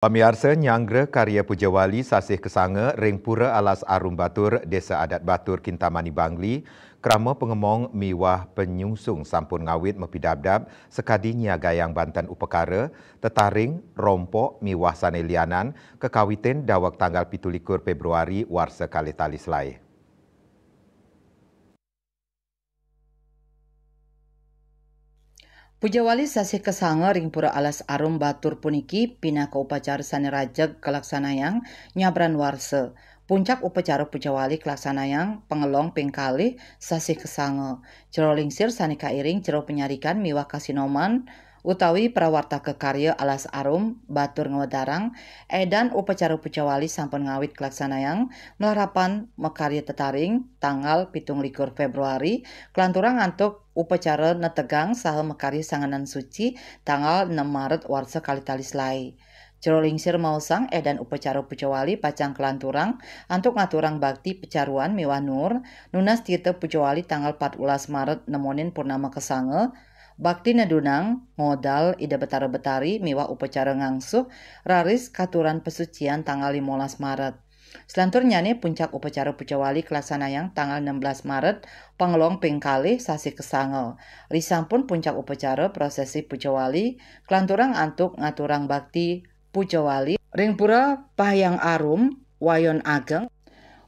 Pamiarsa nyanggra karya Pujawali Sasih Kesanga ring Pura Alas Arum Batur Desa Adat Batur Kintamani Bangli kerama pengemong miwah penyungsung sampun ngawit mepidabdab sekadi niagayang Banten Upekara tetaring rompok miwah sanelianan kekawitin dawak tanggal 17 Februari warsa kali tali selai. Pujawali Sasih Kesanga ring Pura Alas Arum Batur puniki pinaka upacara sane rajeg kelaksanayang nyabran warsa. Puncak upacara Pujawali kelaksanayang pengelong pingkalih Sasih Kesanga. Jero lingsir sane kairing jero penyarikan miwah kasinoman utawi prawarta kekarya Alas Arum Batur Ngewedarang edan upacara Pujawali sampun ngawit kelaksanayang melarapan mekarya tetaring tanggal 17 Februari kelanturang ngantuk upacara netegang saha mekarya sanganan suci tanggal 6 Maret warsa kali tali selai. Jero lingsir mausang edan upacara Pujawali pacang kelanturang antuk ngaturang bakti pecaruan miwah nur nunas tite Pujawali tanggal 14 Maret nemonin purnama kesanga bakti nedunang ngodal ida betara betari miwah upacara ngangsuh raris katuran pesucian tanggal 15 Maret. Selanturnya nih puncak upacara Pujawali kelaksanayang tanggal 16 Maret pengelong pingkalih Sasih Kesanga. Risampun puncak upacara prosesi Pujawali kelanturang antuk ngaturang bakti Pujawali ring pura Pahyang Arum Wayon Ageng.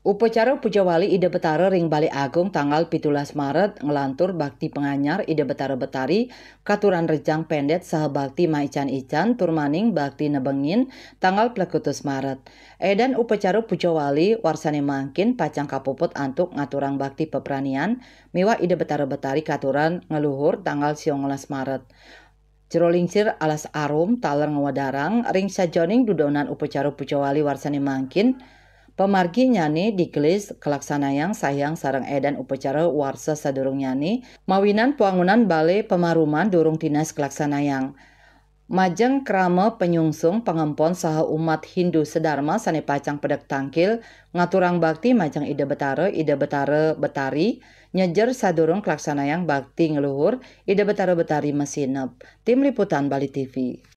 Upacara Pujawali Ida Betara ring Bali Agung tanggal 17 Maret ngelantur bakti penganyar Ida Betara Betari katuran rejang pendet saha bakti maican-ican turmaning bakti nebengin tanggal 21 Maret. Edan upacara Pujawali warsane mangkin pacang kapuput antuk ngaturang bakti peperanian miwah Ida Betara Betari katuran ngeluhur tanggal 19 Maret. Jero lingsir Alas Arum taler Ngewedarang ring sajoning dudonan upacara Pujawali warsane mangkin pemargi nyani dikelis kelaksanayang sayang sarang edan upacara warsa sadurung nyani mawinan puangunan bale pemaruman durung dinas kelaksanayang. Majeng krama penyungsung pengempon saha umat Hindu sedharma sane pacang pedek tangkil ngaturang bakti majeng Ida Betara Betari nyejer sadurung kelaksanayang bakti ngeluhur Ida Betara Betari mesinep. Tim Liputan Bali TV.